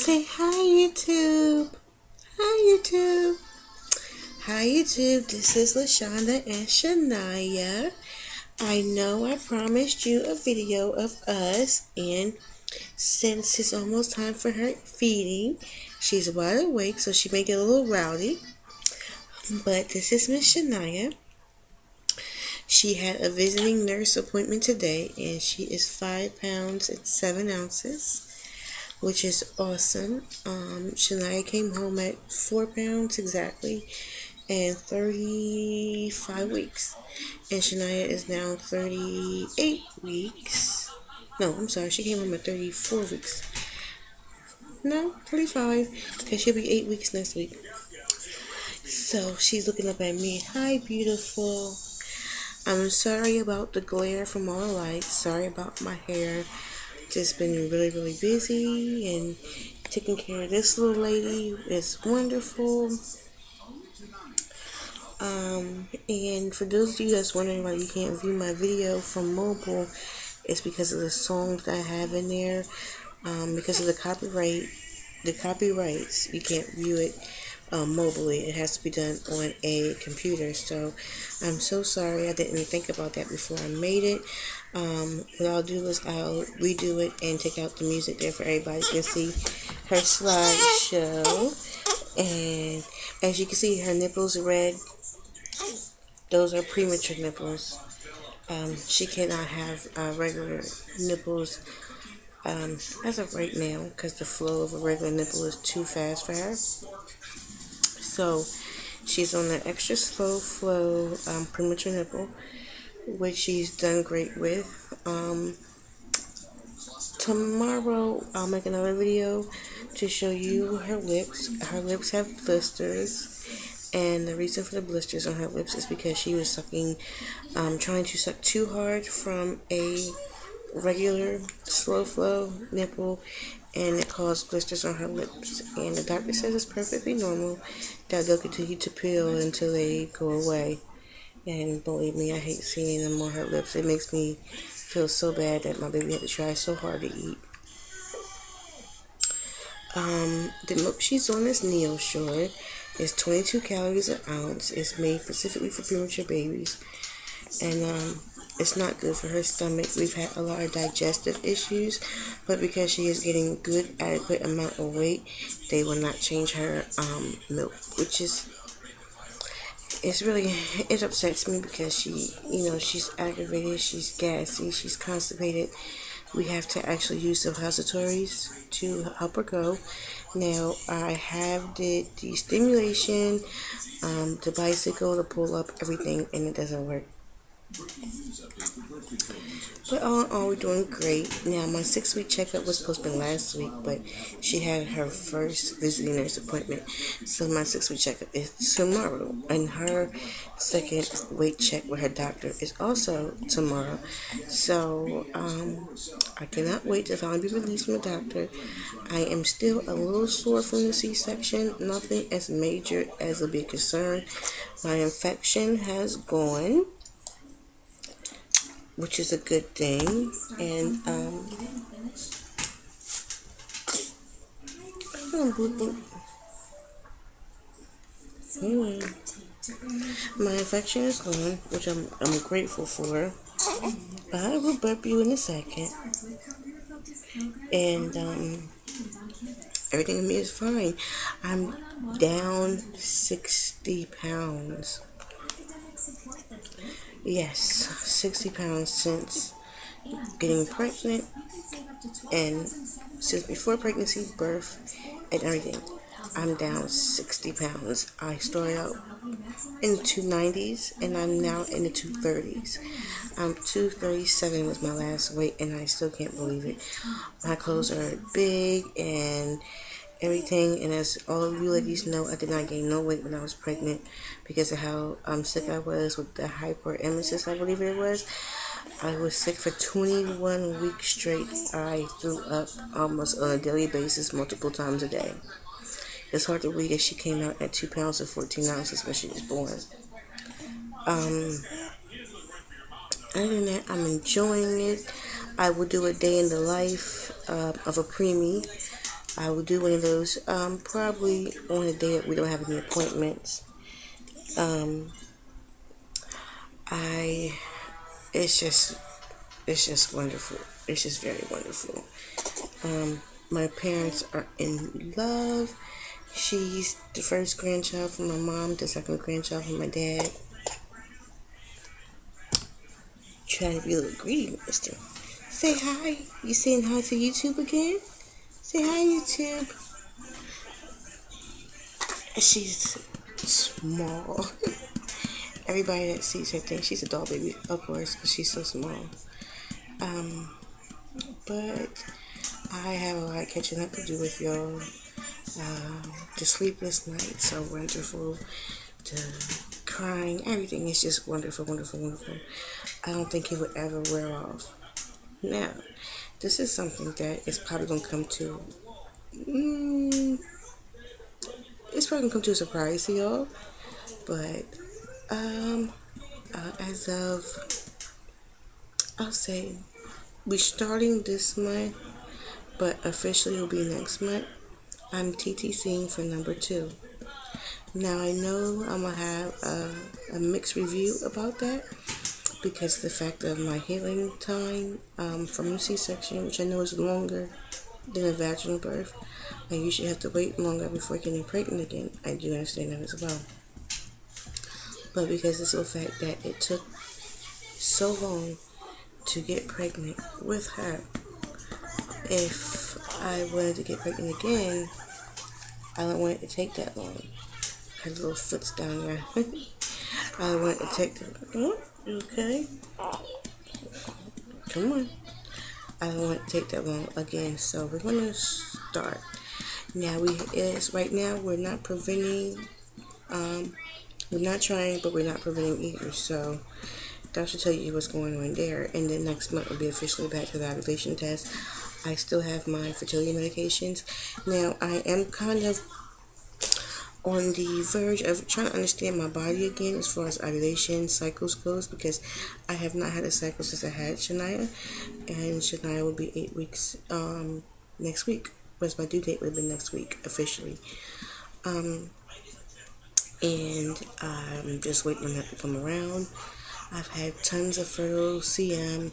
Say hi, YouTube. Hi, YouTube. Hi, YouTube. This is LaShonda and Shanyia. I know I promised you a video of us, and since it's almost time for her feeding, she's wide awake, so she may get a little rowdy. But this is Miss Shanyia. She had a visiting nurse appointment today, and she is 5 pounds and 7 ounces, which is awesome. Shania came home at 4 pounds exactly and 35 weeks. And Shania is now 38 weeks. No, I'm sorry, she came home at 34 weeks. No, 35, because she'll be 8 weeks next week. So she's looking up at me. Hi, beautiful. I'm sorry about the glare from all the lights. Sorry about my hair. Just been really, really busy and taking care of this little lady. It's wonderful. And for those of you that's wondering why you can't view my video from mobile, it's because of the songs that I have in there. Because of the copyrights, you can't view it mobily. It has to be done on a computer. So I'm so sorry. I didn't think about that before I made it. What I'll do is I'll redo it and take out the music there for everybody to see her slideshow. And as you can see, her nipples are red. Those are premature nipples. She cannot have regular nipples as of right now, because the flow of a regular nipple is too fast for her. So she's on the extra slow flow premature nipple, which she's done great with. Tomorrow I'll make another video to show you her lips. Her lips have blisters. And the reason for the blisters on her lips is because she was trying to suck too hard from a regular slow flow nipple, and it caused blisters on her lips. And the doctor says it's perfectly normal, that they'll continue to peel until they go away. And believe me, I hate seeing them on her lips. It makes me feel so bad that my baby had to try so hard to eat. The milk she's on is Neoshore. It's 22 calories an ounce. It's made specifically for premature babies. And it's not good for her stomach. We've had a lot of digestive issues, but because she is getting good, adequate amount of weight, they will not change her milk, which is, it upsets me because she's aggravated, she's gassy, she's constipated. We have to actually use suppositories to help her go. Now, I have did the stimulation, the bicycle, the pull up, everything, and it doesn't work. But all in all, we're doing great. Now, my 6-week checkup was supposed to be last week, but she had her first visiting nurse appointment. So my 6-week checkup is tomorrow. And her second weight check with her doctor is also tomorrow. So I cannot wait to finally be released from the doctor. I am still a little sore from the C-section. Nothing as major as a big concern. My infection has gone, which is a good thing. And my infection is gone, which I'm grateful for. I will burp you in a second. And everything in me is fine. I'm down 60 pounds. Yes, 60 pounds since getting pregnant, and since before pregnancy, birth, and everything. I'm down 60 pounds. I started out in the 290s, and I'm now in the 230s. 237 was my last weight, and I still can't believe it. My clothes are big and everything, and as all of you ladies know, I did not gain no weight when I was pregnant because of how sick I was with the hyperemesis, I believe it was. I was sick for 21 weeks straight. I threw up almost on a daily basis, multiple times a day. It's hard to believe that she came out at 2 pounds and 14 ounces when she was born. Other than that, I'm enjoying it. I will do a day in the life of a preemie I will do one of those probably on a day that we don't have any appointments. Um, I it's just wonderful. It's just very wonderful. My parents are in love. She's the first grandchild from my mom, the second grandchild from my dad. Trying to be a little greedy, mister. Say hi. You saying hi to YouTube again? Say hi, YouTube. She's small. Everybody that sees her thinks she's a doll baby, of course, because she's so small. Um, but I have a lot of catching up to do with y'all. The sleepless nights so wonderful. The crying, everything is just wonderful, wonderful, wonderful. I don't think it would ever wear off. Now, this is something that is probably gonna come to. It's probably gonna come to a surprise to y'all, but um, as of I'll say we're starting this month, but officially it'll be next month. I'm TTCing for number 2. Now I know I'm gonna have a mixed review about that because the fact of my healing time from the C-section, which I know is longer than a vaginal birth, I usually have to wait longer before getting pregnant again. I do understand that as well. But because it's the fact that it took so long to get pregnant with her, if I wanted to get pregnant again, I don't want it to take that long. Her little foot's down there. I don't want it to take that. Oh, you okay? Come on. I don't want it to take that long again. So we're gonna start. Now right now we're not preventing. We're not trying, but we're not preventing either. So that should tell you what's going on there. And then next month we'll be officially back to the ovulation test. I still have my fertility medications. Now I am kind of on the verge of trying to understand my body again as far as ovulation cycles goes, because I have not had a cycle since I had Shanyia, and Shanyia will be 8 weeks next week. Whereas my due date would have been next week officially. And I'm just waiting on that to come around. I've had tons of fertile CM.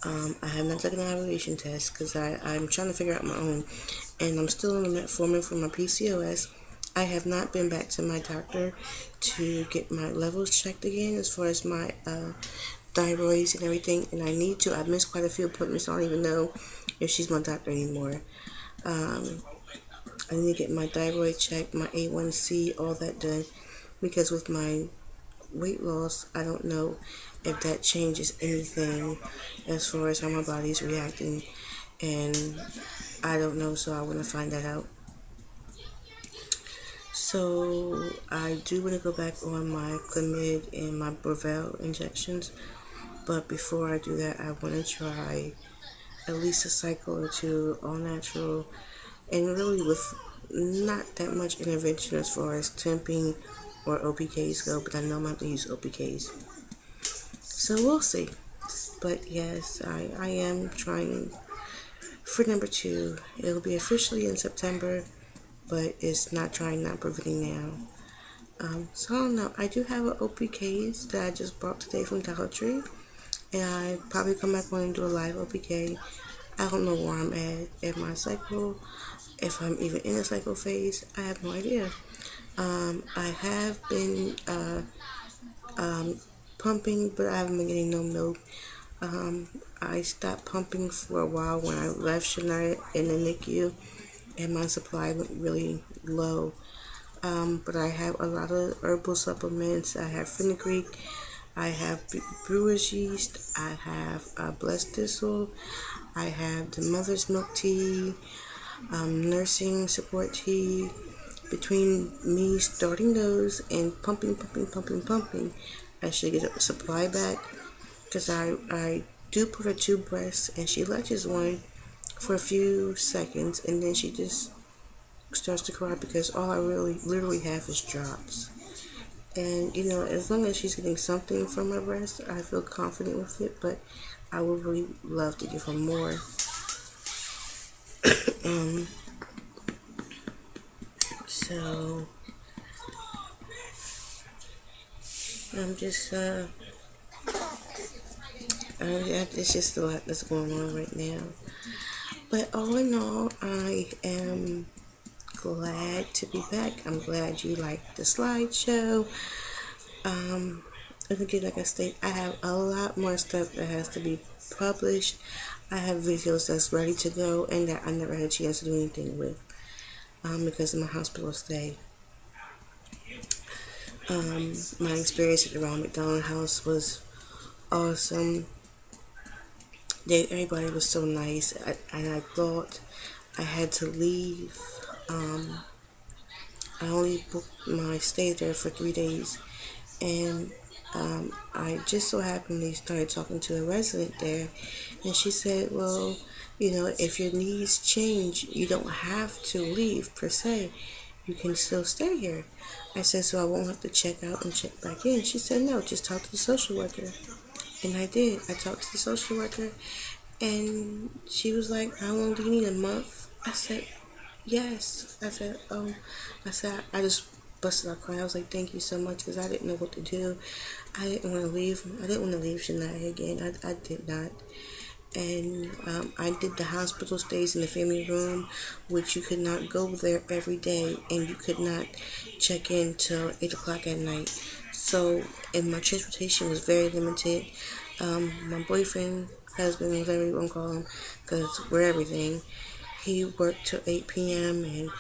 I have not taken an ovulation test because I'm trying to figure out my own, and I'm still on the metformin for my PCOS. I have not been back to my doctor to get my levels checked again as far as my thyroids and everything, and I need to. I've missed quite a few appointments. I don't even know if she's my doctor anymore. I need to get my thyroid checked, my A1C, all that done, because with my weight loss, I don't know if that changes anything as far as how my body is reacting, and I don't know, so I want to find that out. So I do want to go back on my Clomid and my Brevel injections, but before I do that, I want to try at least a cycle or two all natural, and really with not that much intervention as far as temping or OPKs go, but I know I'm going to have to use OPKs. So we'll see. But yes, I am trying for number 2. It'll be officially in September, but it's not preventing now. So I don't know. I do have an OPKs that I just bought today from Dollar Tree, and I probably come back on and do a live OPK. I don't know where I'm at my cycle, if I'm even in a cycle phase. I have no idea. I have been pumping, but I haven't been getting no milk. I stopped pumping for a while when I left Shanyia in the NICU, and my supply went really low. But I have a lot of herbal supplements. I have fenugreek, I have brewer's yeast, I have blessed thistle, I have the mother's milk tea, nursing support tea. Between me starting those and pumping, I should get a supply back, because I do put her 2 breasts, and she latches one for a few seconds, and then she just starts to cry because all I literally have is drops. And as long as she's getting something from her breast, I feel confident with it, but I would really love to give her more. So I'm just it's just a lot that's going on right now. But all in all, I am glad to be back. I'm glad you liked the slideshow. Again, like I state, I have a lot more stuff that has to be published. I have videos that's ready to go and that I never had a chance to do anything with because of my hospital stay. My experience at the Ronald McDonald House was awesome. Everybody was so nice, and I thought I had to leave. I only booked my stay there for 3 days, and I just so happened started talking to a resident there, and she said, well, if your needs change, you don't have to leave per se. You can still stay here. I said, so I won't have to check out and check back in. She said, no, just talk to the social worker. And I did. I talked to the social worker, and she was like, how long do you need, a month? I said, yes. I said, I just busted out crying. I was like, thank you so much, because I didn't know what to do. I didn't want to leave. I didn't want to leave Shanyia again. I did not. And I did the hospital stays in the family room, which you could not go there every day, and you could not check in till 8 o'clock at night. So, and my transportation was very limited. My boyfriend, husband, whatever you want to call him, because we're everything, he worked till 8 p.m. and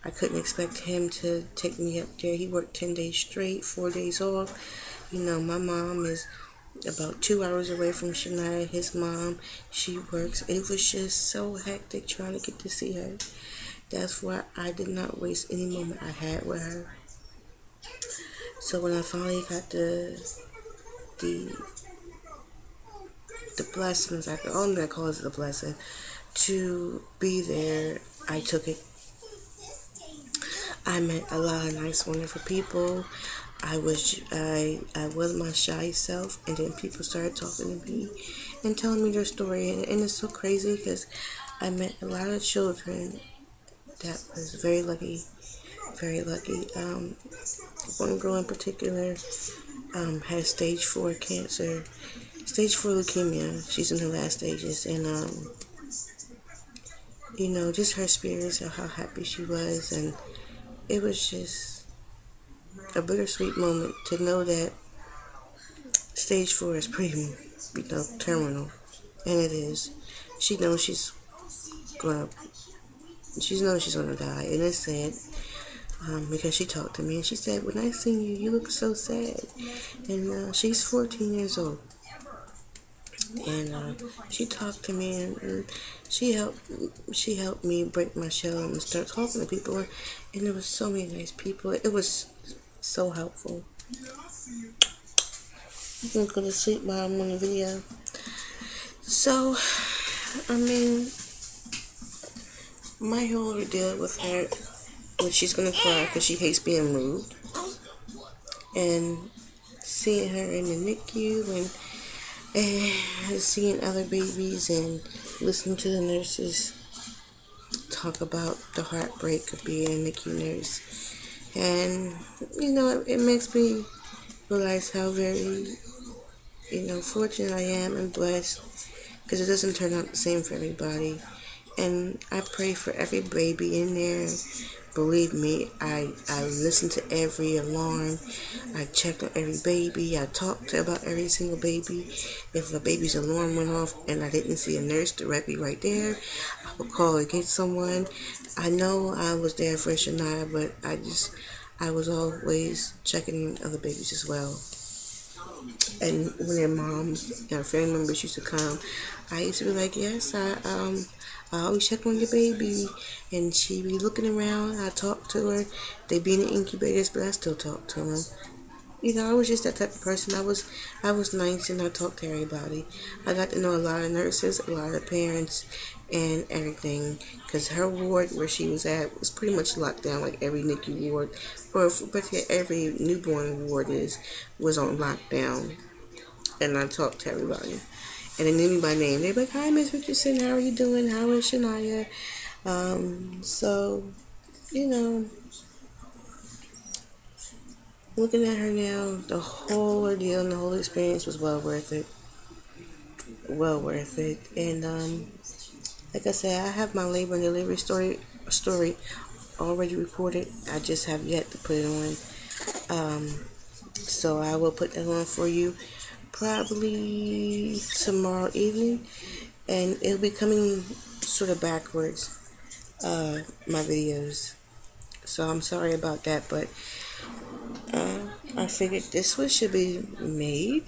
I couldn't expect him to take me up there. He worked 10 days straight, 4 days off. My mom is about 2 hours away from Shanyia. His mom, she works. It was just so hectic trying to get to see her. That's why I did not waste any moment I had with her. So when I finally got the blessings, only I call it the blessing, to be there, I took it. I met a lot of nice, wonderful people. I was my shy self, and then people started talking to me and telling me their story, and it's so crazy because I met a lot of children that was very lucky, very lucky. One girl in particular has stage 4 cancer, stage 4 leukemia. She's in her last stages, and just her spirits and how happy she was, and it was just a bittersweet moment to know that stage 4 is pretty, terminal, and it is. She knows she's gonna die, and it's sad. Because she talked to me and she said, when I seen you, you look so sad. And she's 14 years old. And she talked to me, and she helped me break my shell and start talking to people. And there was so many nice people. It was so helpful. I'm going to go to sleep while I'm on the video. So, my whole ordeal with her, she's going to cry because she hates being moved. And seeing her in the NICU and seeing other babies and listening to the nurses talk about the heartbreak of being a NICU nurse. And, it makes me realize how very, fortunate I am and blessed, because it doesn't turn out the same for everybody. And I pray for every baby in there. Believe me, I listened to every alarm. I checked on every baby. I talked about every single baby. If a baby's alarm went off and I didn't see a nurse directly right there, I would call and get someone. I know I was there for Shanyia, but I was always checking on other babies as well. And when their moms and family members used to come, I used to be like, yes, I always check on your baby. And she'd be looking around. I talk to her. They be in the incubators, but I still talk to them. I was just that type of person. I was nice, and I talked to everybody. I got to know a lot of nurses, a lot of parents, and everything. Because her ward where she was at was pretty much locked down, like every NICU ward, but every newborn ward was on lockdown. And I talked to everybody. And they knew me by name. They'd be like, hi, Miss Richardson, how are you doing? How is Shanyia? So, Looking at her now, the whole ordeal and the whole experience was well worth it. Well worth it. And like I said, I have my labor and delivery story already recorded. I just have yet to put it on. So I will put that on for you probably tomorrow evening, and it'll be coming sort of backwards, my videos. So I'm sorry about that, but I figured this one should be made,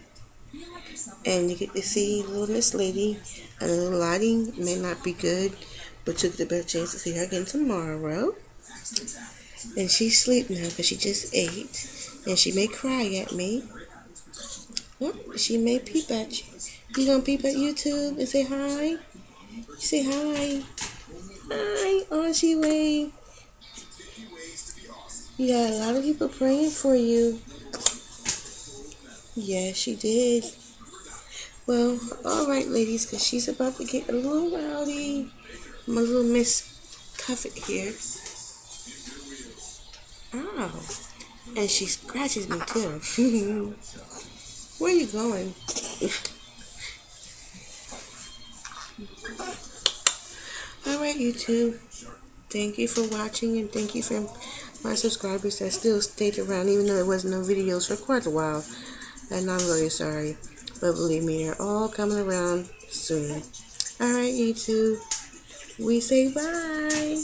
and you get to see little Miss Lady. And the lighting may not be good, but you get the better chance to see her again tomorrow. And she's asleep now because she just ate, and she may cry at me. Well, she may peep at you. You gonna peep at YouTube and say hi? Say hi. Hi, Auntie Wade. You got a lot of people praying for you. Yeah, she did. Well, alright, ladies, because she's about to get a little rowdy. My little Miss Cuffit here. Oh, and she scratches me too. Where are you going? Alright, YouTube. Thank you for watching, and thank you for my subscribers that still stayed around even though there wasn't no videos for quite a while. And I'm really sorry. But believe me, they're all coming around soon. Alright, YouTube. We say bye.